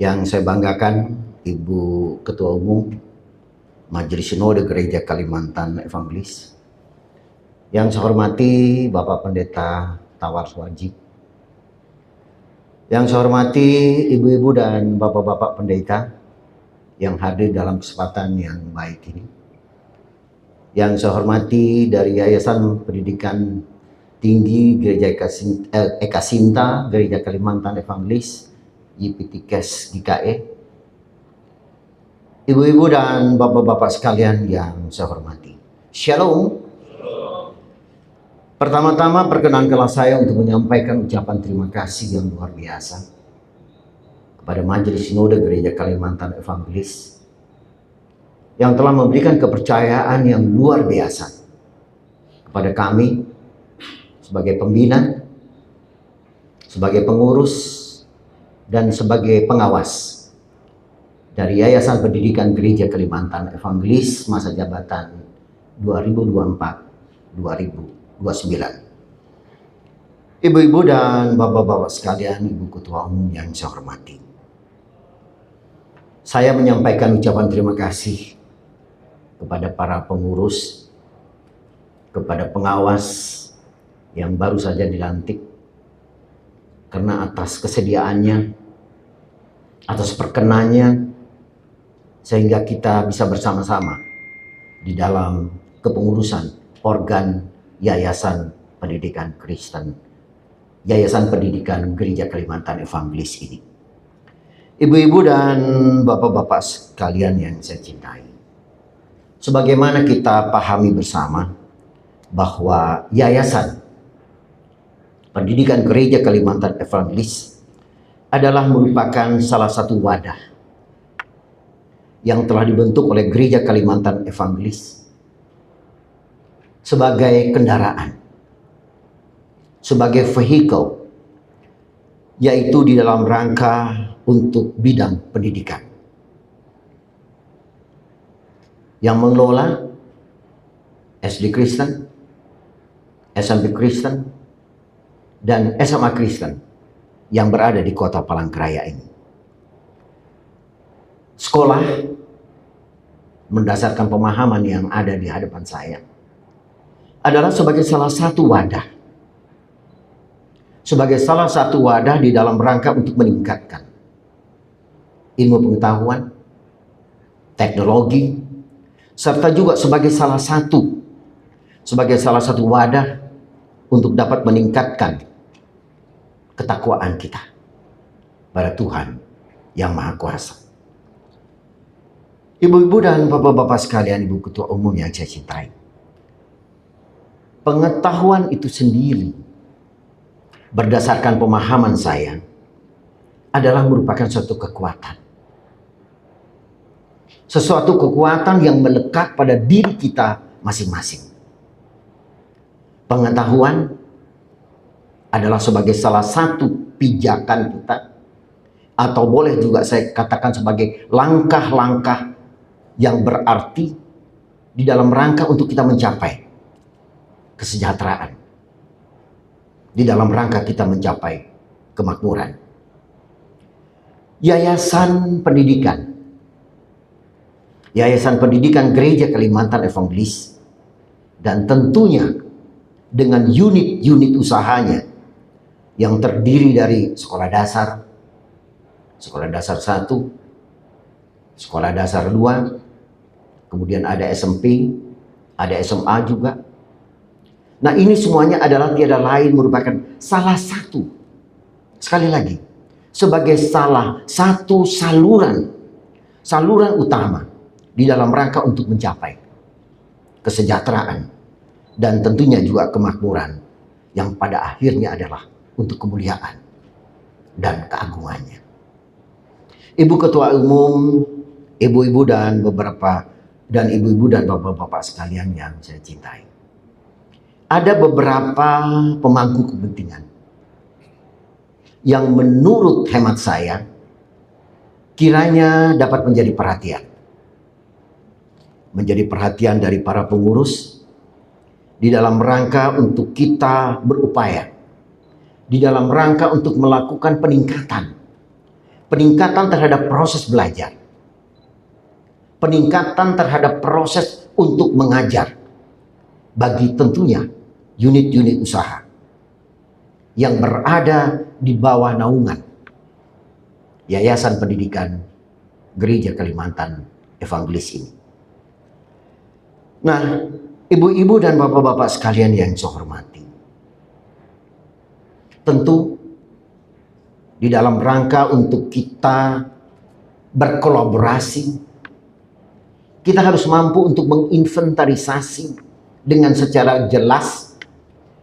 Yang saya banggakan, Ibu Ketua Umum Majelis Sinode Gereja Kalimantan Evangelis. Yang saya hormati Bapak Pendeta Tawar Wajib. Yang saya hormati ibu-ibu dan bapak-bapak pendeta yang hadir dalam kesempatan yang baik ini. Yang saya hormati dari Yayasan Pendidikan Tinggi Gereja Eka Sinta Gereja Kalimantan Evangelis YPTKes GKE. Ibu-ibu dan bapak-bapak sekalian yang saya hormati. Shalom. Pertama-tama perkenankanlah saya untuk menyampaikan ucapan terima kasih yang luar biasa kepada Majelis Sinode Gereja Kalimantan Evangelis yang telah memberikan kepercayaan yang luar biasa kepada kami sebagai pembina, sebagai pengurus, dan sebagai pengawas dari Yayasan Pendidikan Gereja Kalimantan Evangelis masa jabatan 2024-2029. Ibu-ibu dan bapak-bapak sekalian, Ibu Ketua Umum yang saya hormati. Saya menyampaikan ucapan terima kasih kepada para pengurus, kepada pengawas yang baru saja dilantik, karena atas kesediaannya, atas perkenannya, sehingga kita bisa bersama-sama di dalam kepengurusan organ Yayasan Pendidikan Kristen, Yayasan Pendidikan Gereja Kalimantan Evangelis ini. Ibu-ibu dan bapak-bapak sekalian yang saya cintai, sebagaimana kita pahami bersama bahwa Yayasan Pendidikan Gereja Kalimantan Evangelis adalah merupakan salah satu wadah yang telah dibentuk oleh Gereja Kalimantan Evangelis sebagai kendaraan, sebagai vehicle, yaitu di dalam rangka untuk bidang pendidikan. Yang mengelola SD Kristen, SMP Kristen, dan SMA Kristen yang berada di kota Palangkaraya ini. Sekolah berdasarkan pemahaman yang ada di hadapan saya adalah sebagai salah satu wadah. Sebagai salah satu wadah di dalam rangka untuk meningkatkan ilmu pengetahuan, teknologi, serta juga sebagai salah satu wadah untuk dapat meningkatkan ketakwaan kita pada Tuhan yang Maha Kuasa. Ibu-ibu dan bapak-bapak sekalian, Ibu Ketua Umum yang saya cintai, pengetahuan itu sendiri berdasarkan pemahaman saya adalah merupakan suatu kekuatan. Sesuatu kekuatan yang melekat pada diri kita masing-masing. Pengetahuan adalah sebagai salah satu pijakan kita, atau boleh juga saya katakan sebagai langkah-langkah yang berarti di dalam rangka untuk kita mencapai kesejahteraan, di dalam rangka kita mencapai kemakmuran. Yayasan Pendidikan Gereja Kalimantan Evangelis, dan tentunya dengan unit-unit usahanya yang terdiri dari sekolah dasar 1, sekolah dasar 2, kemudian ada SMP, ada SMA juga. Nah, ini semuanya adalah tiada lain merupakan salah satu, sekali lagi, sebagai salah satu saluran utama di dalam rangka untuk mencapai kesejahteraan dan tentunya juga kemakmuran yang pada akhirnya adalah untuk kemuliaan dan keagungannya. Ibu Ketua Umum, ibu-ibu dan ibu-ibu dan bapak-bapak sekalian yang saya cintai, ada beberapa pemangku kepentingan yang menurut hemat saya kiranya dapat menjadi perhatian dari para pengurus di dalam rangka untuk kita berupaya, di dalam rangka untuk melakukan peningkatan peningkatan terhadap proses belajar, peningkatan terhadap proses untuk mengajar bagi tentunya unit-unit usaha yang berada di bawah naungan Yayasan Pendidikan Gereja Kalimantan Evangelis ini. Nah, ibu-ibu dan bapak-bapak sekalian yang saya hormati, tentu di dalam rangka untuk kita berkolaborasi, kita harus mampu untuk menginventarisasi dengan secara jelas,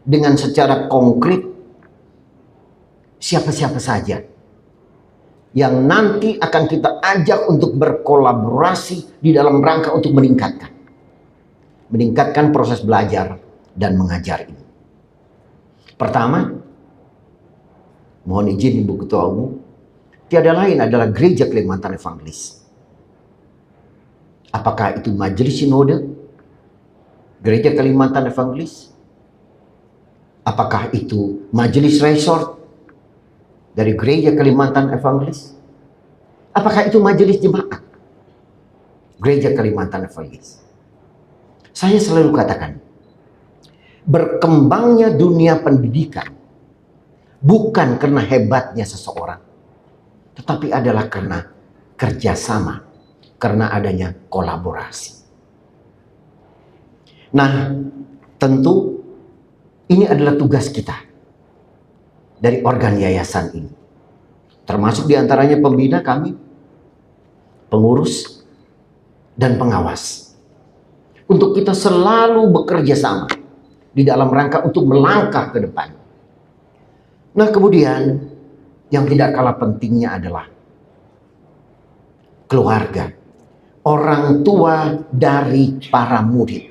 dengan secara konkret, siapa-siapa saja yang nanti akan kita ajak untuk berkolaborasi di dalam rangka untuk meningkatkan proses belajar dan mengajar ini. Pertama, mohon izin Ibu Ketua Umum, tiada lain adalah Gereja Kalimantan Evangelis. Apakah itu Majelis Sinode Gereja Kalimantan Evangelis? Apakah itu Majelis Resort dari Gereja Kalimantan Evangelis? Apakah itu Majelis Jemaat Gereja Kalimantan Evangelis? Saya selalu katakan, berkembangnya dunia pendidikan bukan karena hebatnya seseorang, tetapi adalah karena kerjasama, karena adanya kolaborasi. Nah, tentu ini adalah tugas kita dari organ yayasan ini, termasuk diantaranya pembina kami, pengurus, dan pengawas, untuk kita selalu bekerja sama di dalam rangka untuk melangkah ke depan. Nah, kemudian yang tidak kalah pentingnya adalah keluarga, orang tua dari para murid.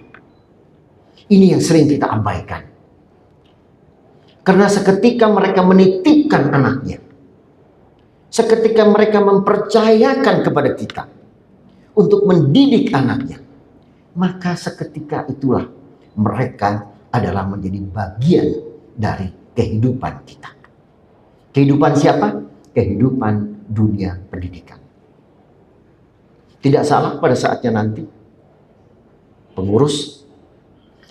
Ini yang sering kita abaikan. Karena seketika mereka menitipkan anaknya, seketika mereka mempercayakan kepada kita untuk mendidik anaknya, maka seketika itulah mereka adalah menjadi bagian dari kehidupan kita. Kehidupan siapa? Kehidupan dunia pendidikan. Tidak salah pada saatnya nanti pengurus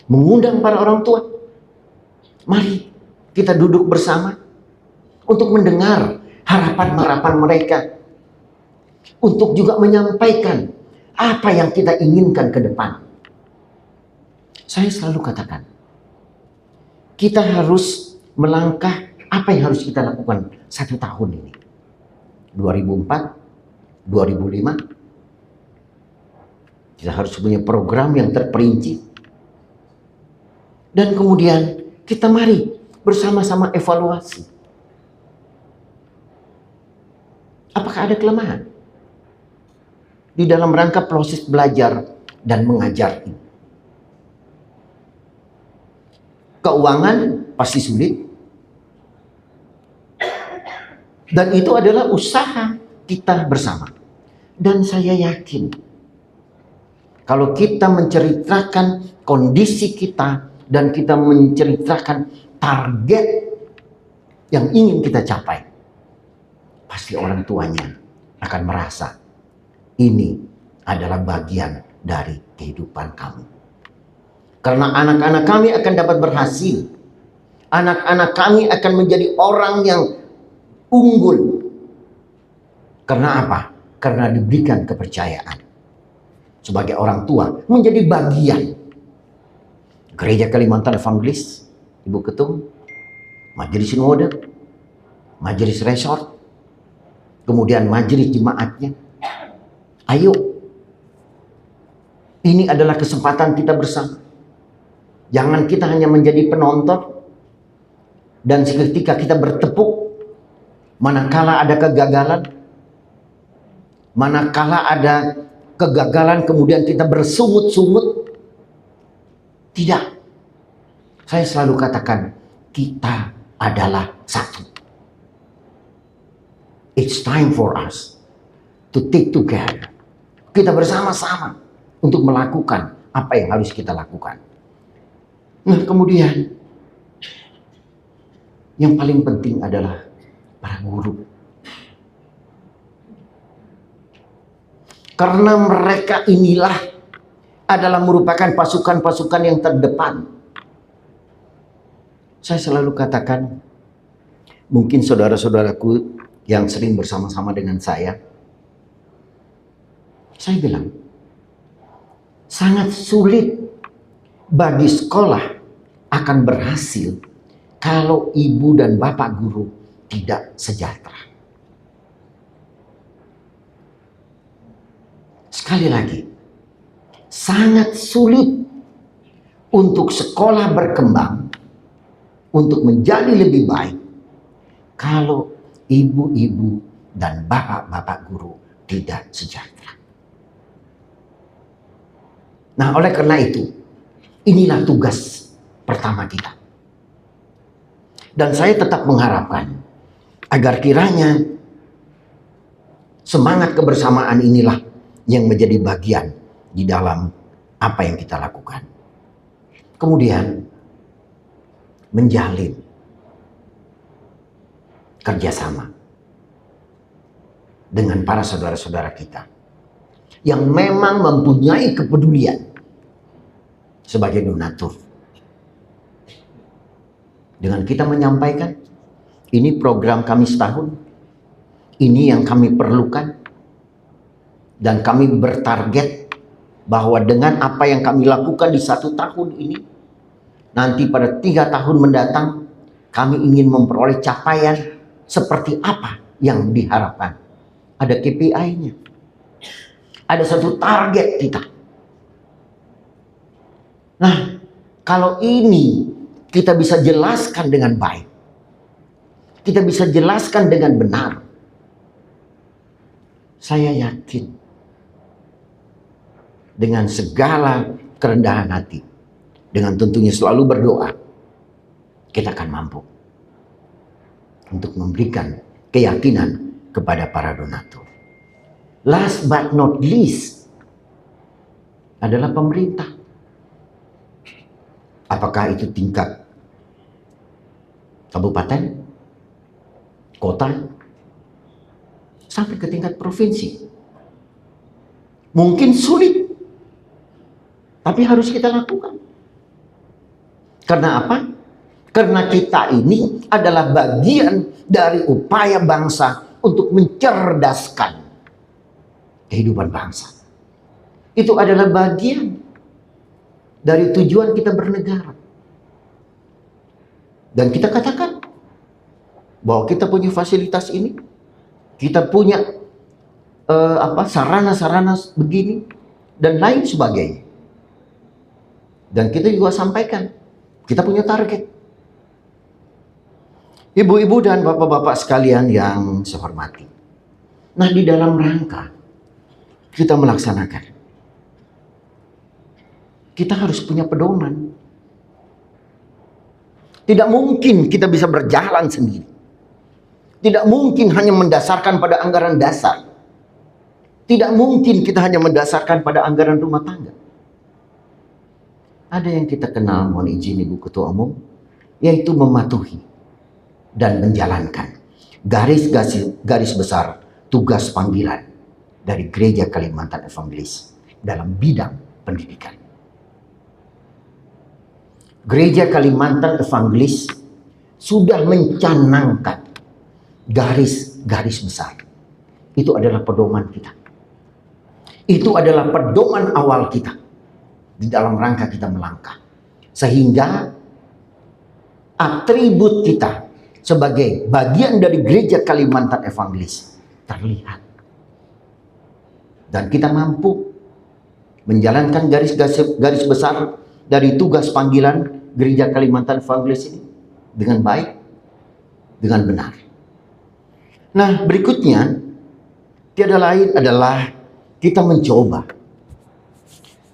mengundang para orang tua. Mari kita duduk bersama untuk mendengar harapan-harapan mereka, untuk juga menyampaikan apa yang kita inginkan ke depan. Saya selalu katakan, kita harus melangkah apa yang harus kita lakukan 1 tahun ini. 2004, 2005, kita harus punya program yang terperinci. Dan kemudian kita mari bersama-sama evaluasi. Apakah ada kelemahan di dalam rangka proses belajar dan mengajar ini? Keuangan pasti sulit. Dan itu adalah usaha kita bersama. Dan saya yakin, kalau kita menceritakan kondisi kita dan kita menceritakan target yang ingin kita capai, pasti orang tuanya akan merasa ini adalah bagian dari kehidupan kami. Karena anak-anak kami akan dapat berhasil. Anak-anak kami akan menjadi orang yang unggul. Karena apa? Karena diberikan kepercayaan sebagai orang tua menjadi bagian Gereja Kalimantan Evangelis, Ibu Ketum, Majelis Sinode, Majelis Resort, kemudian Majelis Jemaatnya. Ayo, ini adalah kesempatan kita bersama. Jangan kita hanya menjadi penonton dan seketika kita bertepuk manakala ada kegagalan. Manakala ada kegagalan kemudian kita bersungut-sungut. Tidak. Saya selalu katakan, kita adalah satu. It's time for us to take together. Kita bersama-sama untuk melakukan apa yang harus kita lakukan. Nah, kemudian yang paling penting adalah para guru. Karena mereka inilah adalah merupakan pasukan-pasukan yang terdepan. Saya selalu katakan, mungkin saudara-saudaraku yang sering bersama-sama dengan saya bilang, sangat sulit bagi sekolah akan berhasil kalau ibu dan bapak guru tidak sejahtera. Sekali lagi, sangat sulit untuk sekolah berkembang, untuk menjadi lebih baik, kalau ibu-ibu dan bapak-bapak guru tidak sejahtera. Nah, oleh karena itu, inilah tugas pertama kita. Dan saya tetap mengharapkan agar kiranya semangat kebersamaan inilah yang menjadi bagian di dalam apa yang kita lakukan. Kemudian menjalin kerjasama dengan para saudara-saudara kita yang memang mempunyai kepedulian sebagai donatur. Dengan kita menyampaikan, ini program kami setahun, ini yang kami perlukan, dan kami bertarget bahwa dengan apa yang kami lakukan di 1 tahun ini, nanti pada 3 tahun mendatang, kami ingin memperoleh capaian seperti apa yang diharapkan. Ada KPI-nya. Ada satu target kita. Nah, kalau ini kita bisa jelaskan dengan baik, kita bisa jelaskan dengan benar, saya yakin dengan segala kerendahan hati, dengan tentunya selalu berdoa, kita akan mampu untuk memberikan keyakinan kepada para donatur. Last but not least adalah pemerintah. Apakah itu tingkat kabupaten, kota, sampai ke tingkat provinsi. Mungkin sulit, tapi harus kita lakukan. Karena apa? Karena kita ini adalah bagian dari upaya bangsa untuk mencerdaskan kehidupan bangsa. Itu adalah bagian dari tujuan kita bernegara. Dan kita katakan bahwa kita punya fasilitas ini, kita punya sarana-sarana begini dan lain sebagainya. Dan kita juga sampaikan, kita punya target. Ibu-ibu dan bapak-bapak sekalian yang saya hormati. Nah, di dalam rangka kita melaksanakan, kita harus punya pedoman. Tidak mungkin kita bisa berjalan sendiri. Tidak mungkin hanya mendasarkan pada anggaran dasar. Tidak mungkin kita hanya mendasarkan pada anggaran rumah tangga. Ada yang kita kenal, mohon izin Ibu Ketua Umum, yaitu mematuhi dan menjalankan garis besar tugas panggilan dari Gereja Kalimantan Evangelis dalam bidang pendidikan. Gereja Kalimantan Evangelis sudah mencanangkan garis besar. Itu adalah pedoman kita. Itu adalah pedoman awal kita di dalam rangka kita melangkah. Sehingga atribut kita sebagai bagian dari Gereja Kalimantan Evangelis terlihat. Dan kita mampu menjalankan garis besar dari tugas panggilan Gereja Kalimantan Evangelis ini dengan baik, dengan benar. Nah, berikutnya tiada lain adalah kita mencoba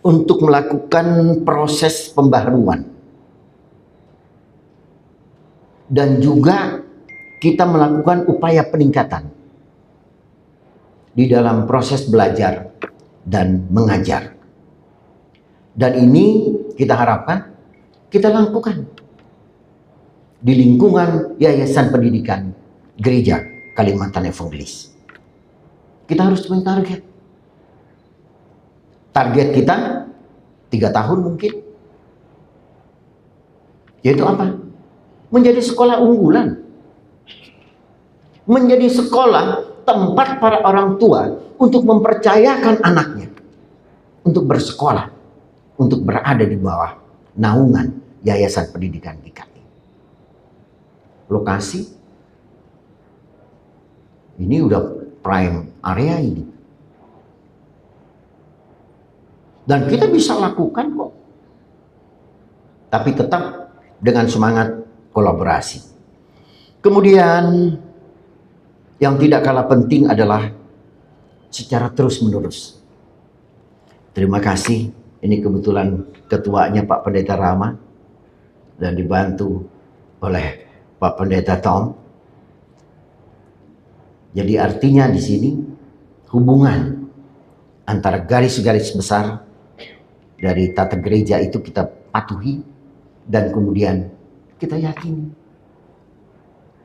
untuk melakukan proses pembaharuan. Dan juga kita melakukan upaya peningkatan di dalam proses belajar dan mengajar. Dan ini kita harapkan kita lakukan di lingkungan Yayasan Pendidikan Gereja Kalimantan Evangelis. Kita harus punya target. Target kita 3 tahun mungkin. Yaitu apa? Menjadi sekolah unggulan. Menjadi sekolah tempat para orang tua untuk mempercayakan anaknya untuk bersekolah, untuk berada di bawah naungan Yayasan Pendidikan GKI. Lokasi ini udah prime area ini. Dan kita bisa lakukan kok. Tapi tetap dengan semangat kolaborasi. Kemudian yang tidak kalah penting adalah secara terus-menerus. Terima kasih. Ini kebetulan ketuanya Pak Pendeta Rama dan dibantu oleh Pak Pendeta Tom. Jadi artinya di sini hubungan antara garis-garis besar dari tata gereja itu kita patuhi dan kemudian kita yakini.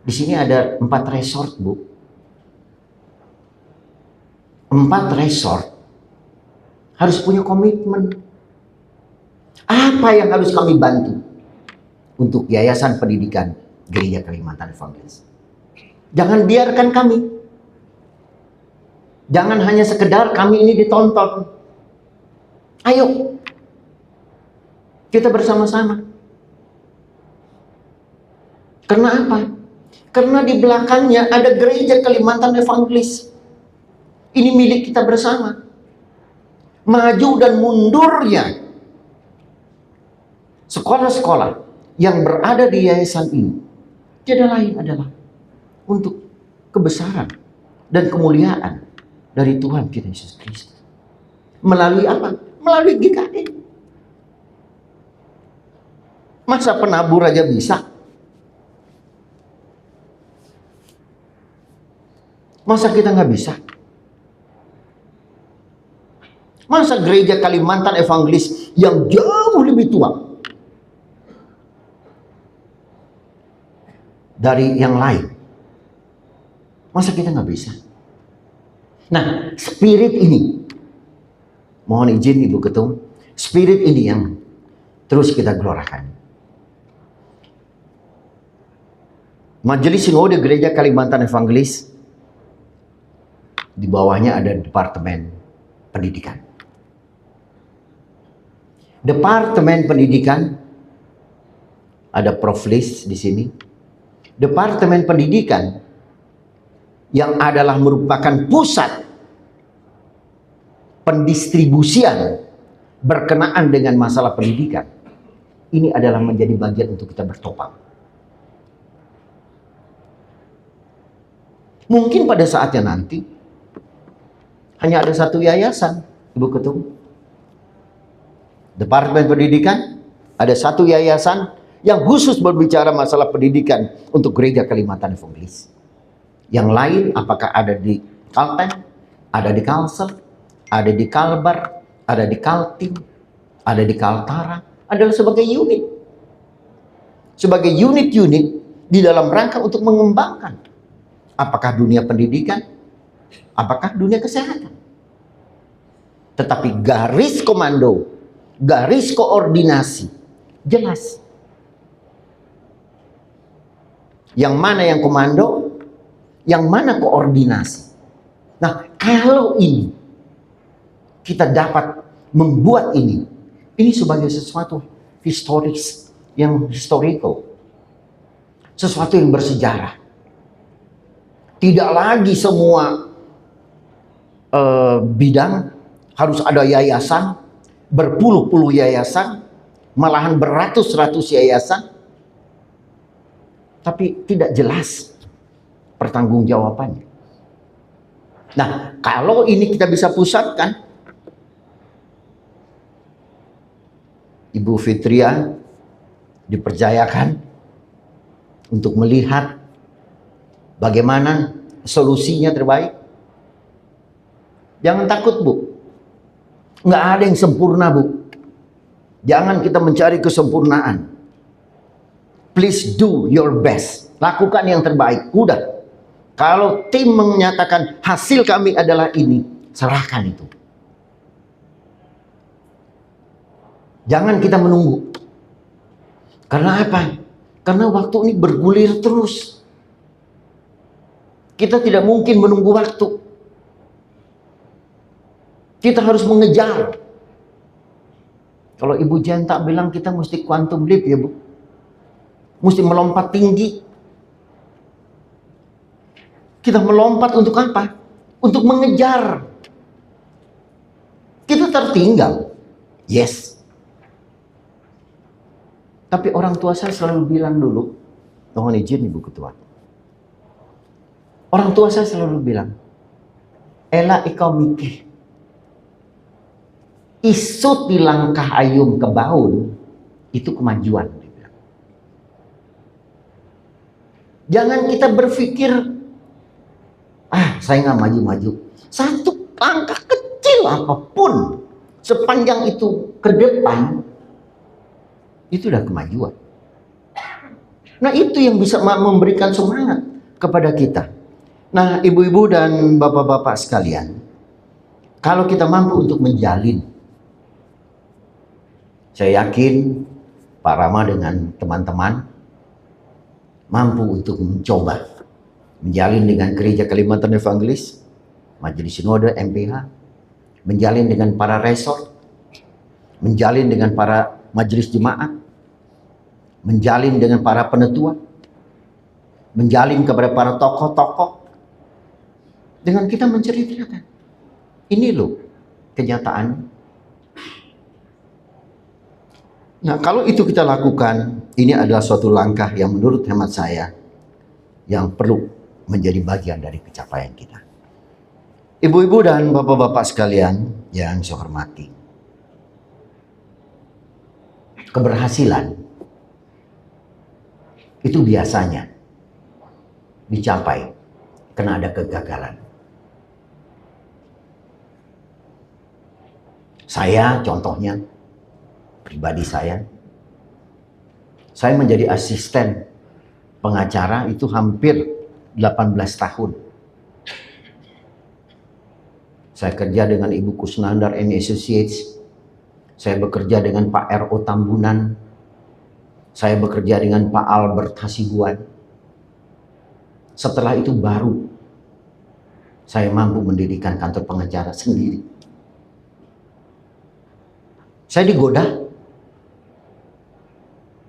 Di sini ada 4 resort, Bu. 4 resort harus punya komitmen. Apa yang harus kami bantu untuk Yayasan Pendidikan Gereja Kalimantan Evangelis? Jangan biarkan kami. Jangan hanya sekedar kami ini ditonton. Ayo, kita bersama-sama. Karena apa? Karena di belakangnya ada Gereja Kalimantan Evangelis. Ini milik kita bersama. Maju dan mundurnya sekolah-sekolah yang berada di yayasan ini tiada lain adalah untuk kebesaran dan kemuliaan dari Tuhan kita Yesus Kristus. Melalui apa? Melalui GKI. Masa penabur aja bisa? Masa kita nggak bisa? Masa Gereja Kalimantan Evangelis yang jauh lebih tua dari yang lain, masa kita nggak bisa? Nah, spirit ini, mohon izin Ibu Ketum, spirit ini yang terus kita gelorakan. Majelis Sinode Gereja Kalimantan Evangelis, di bawahnya ada Departemen Pendidikan. Departemen Pendidikan, ada Prof. Lis di sini. Departemen Pendidikan yang adalah merupakan pusat pendistribusian berkenaan dengan masalah pendidikan. Ini adalah menjadi bagian untuk kita bertopang. Mungkin pada saatnya nanti hanya ada satu yayasan, Ibu Ketum. Departemen Pendidikan, ada satu yayasan yang khusus berbicara masalah pendidikan untuk Gereja Kalimantan Evangelis. Yang lain apakah ada di Kalteng, ada di Kalsel, ada di Kalbar, ada di Kaltim, ada di Kaltara, adalah sebagai unit. Sebagai unit-unit di dalam rangka untuk mengembangkan. Apakah dunia pendidikan, apakah dunia kesehatan. Tetapi garis komando, garis koordinasi jelas. Yang mana yang komando, yang mana koordinasi. Nah, kalau ini kita dapat membuat ini sebagai sesuatu historis, yang historical, sesuatu yang bersejarah. Tidak lagi semua bidang harus ada yayasan, berpuluh-puluh yayasan, malahan beratus-ratus yayasan, tapi tidak jelas pertanggungjawabannya. Nah, kalau ini kita bisa pusatkan, Ibu Fitria dipercayakan untuk melihat bagaimana solusinya terbaik. Jangan takut, Bu. Nggak ada yang sempurna, Bu. Jangan kita mencari kesempurnaan. Please do your best. Lakukan yang terbaik. Udah. Kalau tim menyatakan hasil kami adalah ini, serahkan itu. Jangan kita menunggu. Karena apa? Karena waktu ini bergulir terus. Kita tidak mungkin menunggu waktu. Kita harus mengejar. Kalau Ibu Jenta bilang kita mesti quantum leap ya Bu. Mesti melompat tinggi. Kita melompat untuk apa? Untuk mengejar. Kita tertinggal. Yes. Tapi orang tua saya selalu bilang dulu, mohon izin Ibu Ketua. Orang tua saya selalu bilang, ela ikau mikir, isut di langkah ayum ke baun, itu kemajuan. Jangan kita berpikir, saya nggak maju-maju. Satu langkah kecil apapun, sepanjang itu ke depan, itu udah kemajuan. Nah itu yang bisa memberikan semangat kepada kita. Nah ibu-ibu dan bapak-bapak sekalian, kalau kita mampu untuk menjalin, saya yakin Pak Rama dengan teman-teman mampu untuk mencoba menjalin dengan Gereja Kalimantan Evangelis, Majelis Sinode MPH, menjalin dengan para resort, menjalin dengan para majelis jemaat, menjalin dengan para penetua, menjalin kepada para tokoh-tokoh, dengan kita menceritakan, ini loh kenyataan. Nah kalau itu kita lakukan, ini adalah suatu langkah yang menurut hemat saya, yang perlu menjadi bagian dari pencapaian kita. Ibu-ibu dan bapak-bapak sekalian yang saya hormati, keberhasilan itu biasanya dicapai karena ada kegagalan. Saya contohnya, pribadi saya menjadi asisten pengacara itu hampir 18 tahun. Saya kerja dengan Ibu Kusnandar and Associates. Saya bekerja dengan Pak R.O. Tambunan. Saya bekerja dengan Pak Albert Hasibuan. Setelah itu baru saya mampu mendirikan kantor pengacara sendiri. Saya digoda.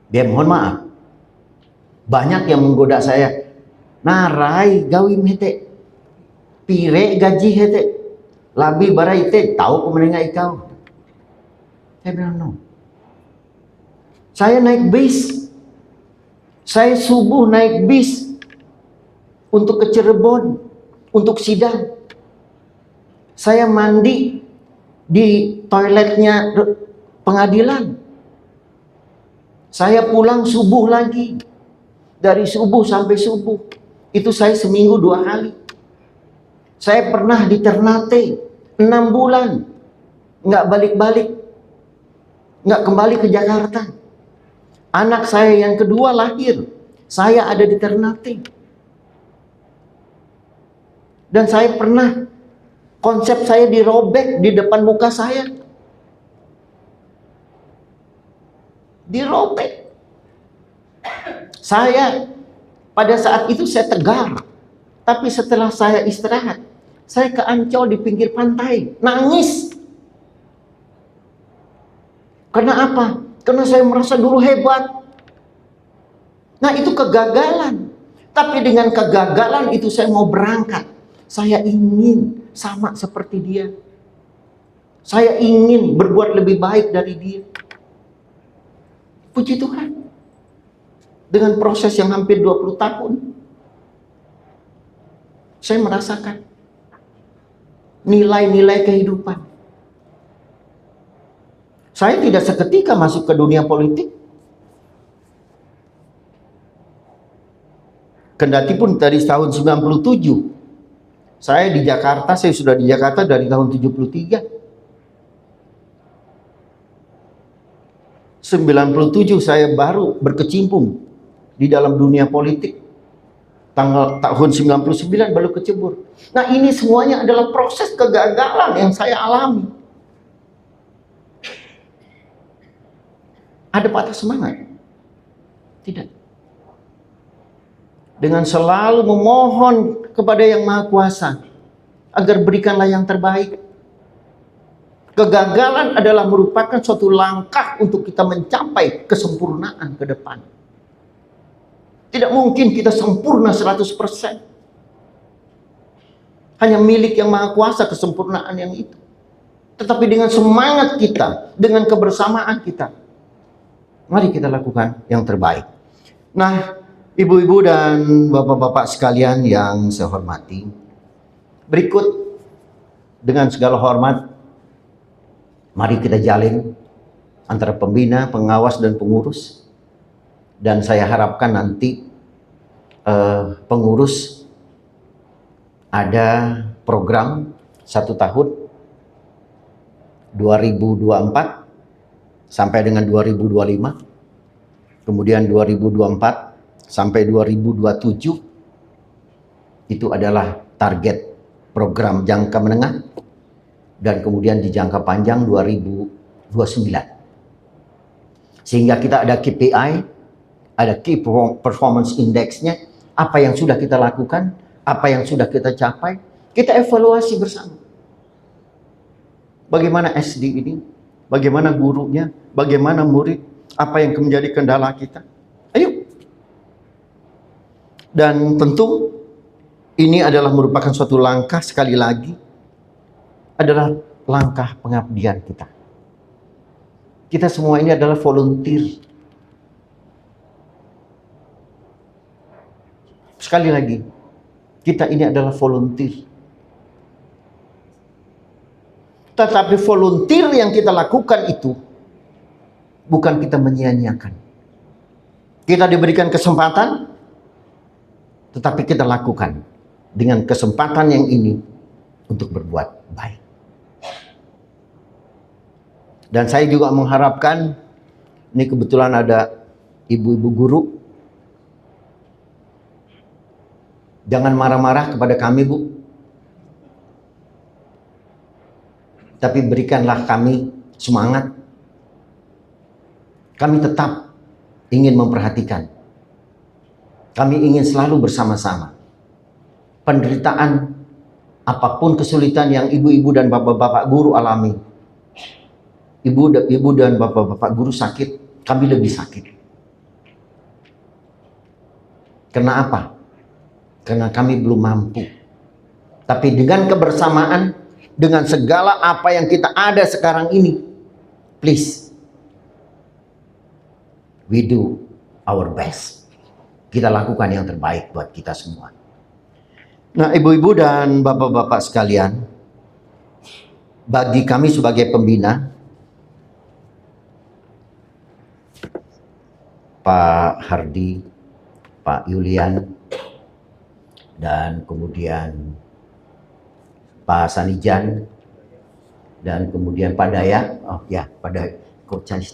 Dia mohon maaf. Banyak yang menggoda saya. Narai gawi mete. Pire gaji hete. Labi barai te. Tahu kemenengah ikau. Saya bilang no. Saya naik bis. Saya subuh naik bis. Untuk ke Cirebon. Untuk sidang. Saya mandi. Di toiletnya pengadilan. Saya pulang subuh lagi. Dari subuh sampai subuh. Itu saya seminggu 2 kali. Saya pernah di Ternate 6 bulan. Nggak balik-balik. Nggak kembali ke Jakarta. Anak saya yang kedua lahir. Saya ada di Ternate. Dan saya pernah, konsep saya dirobek di depan muka saya. Dirobek. Saya pada saat itu saya tegar. Tapi setelah saya istirahat, saya ke Ancol di pinggir pantai, nangis. Karena apa? Karena saya merasa dulu hebat. Nah itu kegagalan. Tapi dengan kegagalan itu saya mau berangkat. Saya ingin sama seperti dia. Saya ingin berbuat lebih baik dari dia. Puji Tuhan. Dengan proses yang hampir 20 tahun. Saya merasakan nilai-nilai kehidupan. Saya tidak seketika masuk ke dunia politik. Kendati pun dari tahun 97. Saya di Jakarta, saya sudah di Jakarta dari tahun 73. 97 saya baru berkecimpung di dalam dunia politik. Tahun 99 baru kecebur. Nah ini semuanya adalah proses kegagalan yang saya alami. ada patah semangat. Tidak. Dengan selalu memohon kepada Yang Maha Kuasa agar berikanlah yang terbaik. Kegagalan adalah merupakan suatu langkah untuk kita mencapai kesempurnaan ke depan. Tidak mungkin kita sempurna 100%. Hanya milik Yang Maha Kuasa kesempurnaan yang itu. Tetapi dengan semangat kita, dengan kebersamaan kita, mari kita lakukan yang terbaik. Nah, ibu-ibu dan bapak-bapak sekalian yang saya hormati, berikut dengan segala hormat, mari kita jalin antara pembina, pengawas, dan pengurus. Dan saya harapkan nanti pengurus ada program 1 tahun 2024 sampai dengan 2025, kemudian 2024 sampai 2027 itu adalah target program jangka menengah, dan kemudian di jangka panjang 2029. Sehingga kita ada KPI, ada Key Performance Index-nya, apa yang sudah kita lakukan, apa yang sudah kita capai, kita evaluasi bersama. Bagaimana SD ini, bagaimana gurunya, bagaimana murid, apa yang menjadi kendala kita. Ayo. Dan tentu ini adalah merupakan suatu langkah, sekali lagi, adalah langkah pengabdian kita. Kita semua ini adalah volunteer. Sekali lagi, kita ini adalah volunteer. Tetapi volunteer yang kita lakukan itu bukan kita menyia-nyiakan. Kita diberikan kesempatan, tetapi kita lakukan dengan kesempatan yang ini untuk berbuat baik. Dan saya juga mengharapkan, ini kebetulan ada ibu-ibu guru, jangan marah-marah kepada kami, Bu. Tapi berikanlah kami semangat. Kami tetap ingin memperhatikan. Kami ingin selalu bersama-sama. Penderitaan, apapun kesulitan yang ibu-ibu dan bapak-bapak guru alami, ibu dan bapak-bapak guru sakit, kami lebih sakit. Karena apa? Karena kami belum mampu. Tapi dengan kebersamaan, dengan segala apa yang kita ada sekarang ini, please, we do our best. Kita lakukan yang terbaik buat kita semua. Nah, ibu-ibu dan bapak-bapak sekalian, bagi kami sebagai pembina, Pak Hardi, Pak Yulian, dan kemudian Pak Sanijan, dan kemudian Pak Daya. Oh ya, Pak Daya. Kok cari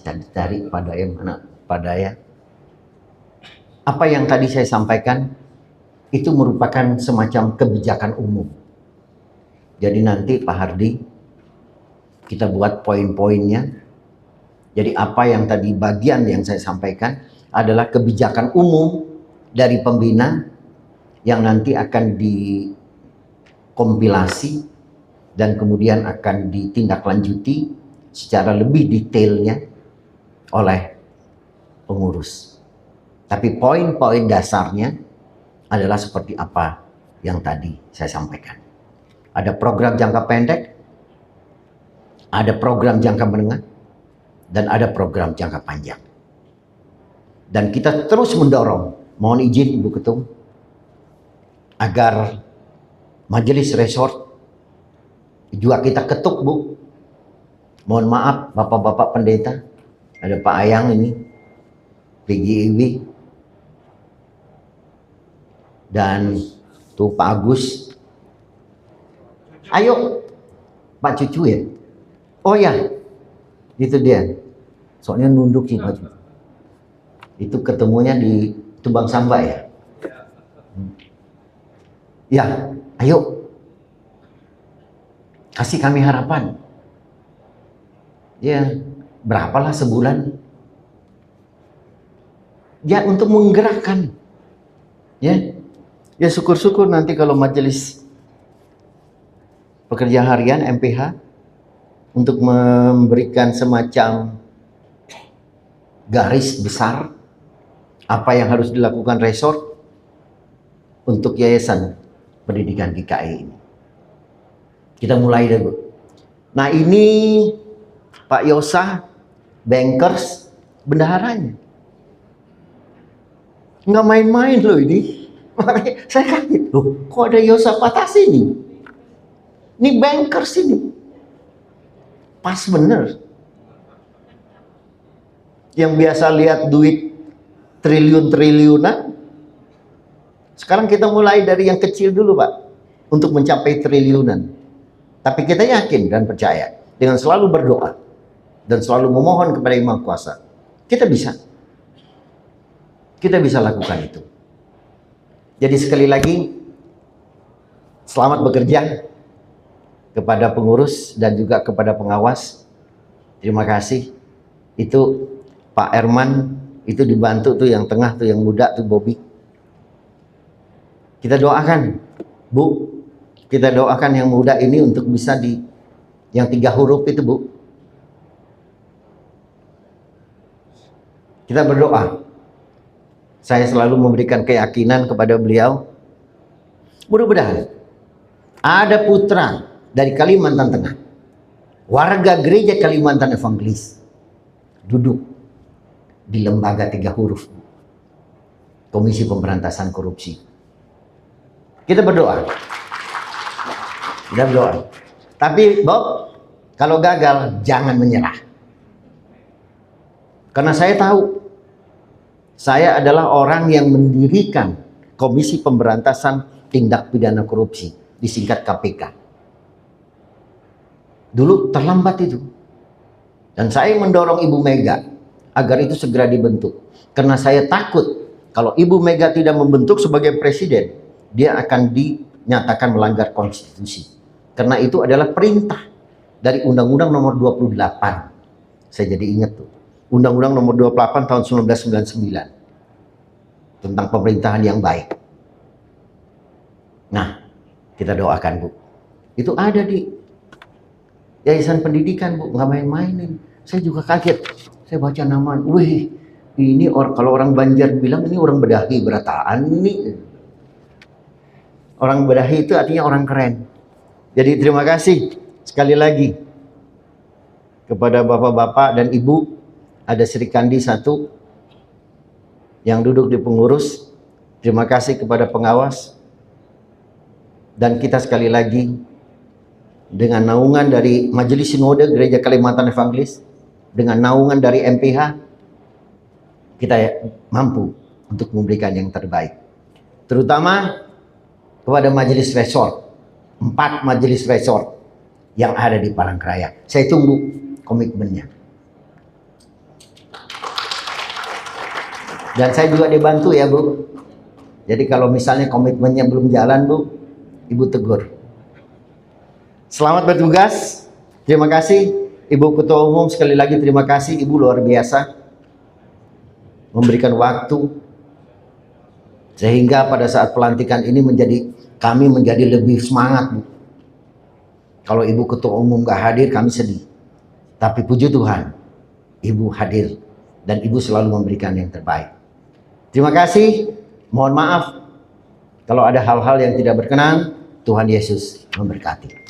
Pak Daya mana? Pak Daya. Apa yang tadi saya sampaikan itu merupakan semacam kebijakan umum. Jadi nanti Pak Hardi, kita buat poin-poinnya. Jadi apa yang tadi bagian yang saya sampaikan adalah kebijakan umum dari pembina yang nanti akan dikompilasi dan kemudian akan ditindaklanjuti secara lebih detailnya oleh pengurus. Tapi poin-poin dasarnya adalah seperti apa yang tadi saya sampaikan. Ada program jangka pendek, ada program jangka menengah, dan ada program jangka panjang. Dan kita terus mendorong, mohon izin Ibu Ketum, agar majelis resort juga kita ketuk, Bu. Mohon maaf Bapak-bapak pendeta, ada Pak Ayang ini, PGIW, dan tuh Pak Agus. Ayo, Pak Cucu ya? Oh ya, itu dia. Soalnya nunduk sih Pak Cucu. Itu ketemunya di Tubang Samba ya? Ya, ayo. Kasih kami harapan. Ya, berapalah sebulan? Ya, untuk menggerakkan. Ya, ya syukur-syukur nanti kalau majelis pekerja harian MPH untuk memberikan semacam garis besar apa yang harus dilakukan resort untuk Yayasan Pendidikan GKI ini. Kita mulai dulu. Nah, ini Pak Yosa, bankers, bendaharanya. Nggak main-main loh ini. Makanya saya kaget, loh kok ada Yosa Patasi nih? Ini bankers ini. Pas bener. Yang biasa lihat duit triliun-triliunan, sekarang kita mulai dari yang kecil dulu Pak, untuk mencapai triliunan. Tapi kita yakin dan percaya, dengan selalu berdoa, dan selalu memohon kepada Yang Maha Kuasa, kita bisa. Kita bisa lakukan itu. Jadi sekali lagi, selamat bekerja kepada pengurus dan juga kepada pengawas. Terima kasih. Itu Pak Herman, itu dibantu tuh yang tengah tuh yang muda tuh Bobby. Kita doakan, Bu. Kita doakan yang muda ini untuk bisa di yang 3 huruf itu, Bu. Kita berdoa. Saya selalu memberikan keyakinan kepada beliau. Mudah-mudahan ada putra dari Kalimantan Tengah, warga gereja Kalimantan Evangelis, duduk di lembaga 3 huruf, Komisi Pemberantasan Korupsi. Kita berdoa. Kita berdoa. Tapi Bob, kalau gagal jangan menyerah. Karena saya tahu saya adalah orang yang mendirikan Komisi Pemberantasan Tindak Pidana Korupsi, disingkat KPK. Dulu terlambat itu. Dan saya mendorong Ibu Mega agar itu segera dibentuk. Karena saya takut kalau Ibu Mega tidak membentuk sebagai presiden, dia akan dinyatakan melanggar konstitusi. Karena itu adalah perintah dari Undang-Undang Nomor 28. Saya jadi ingat tuh. Undang-Undang Nomor 28 tahun 1999 tentang pemerintahan yang baik. Nah, kita doakan Bu. Itu ada di Yayasan Pendidikan Bu, nggak main-mainin. Saya juga kaget. Saya baca nama, wih, ini kalau orang Banjar bilang ini orang bedahi berataan ini. Orang bedahi itu artinya orang keren. Jadi terima kasih sekali lagi kepada bapak-bapak dan ibu. Ada Sri Kandi 1 yang duduk di pengurus. Terima kasih kepada pengawas. Dan kita sekali lagi dengan naungan dari Majelis Sinode Gereja Kalimantan Evangelis, dengan naungan dari MPH, kita mampu untuk memberikan yang terbaik. Terutama kepada majelis resort, 4 majelis resort yang ada di Palangkaraya. Saya tunggu komitmennya. Dan saya juga dibantu ya Bu. Jadi kalau misalnya komitmennya belum jalan Bu, Ibu tegur. Selamat bertugas. Terima kasih Ibu Ketua Umum, sekali lagi terima kasih Ibu, luar biasa memberikan waktu sehingga pada saat pelantikan ini kami menjadi lebih semangat Bu. Kalau Ibu Ketua Umum gak hadir kami sedih. Tapi puji Tuhan, Ibu hadir dan Ibu selalu memberikan yang terbaik. Terima kasih, mohon maaf kalau ada hal-hal yang tidak berkenan. Tuhan Yesus memberkati.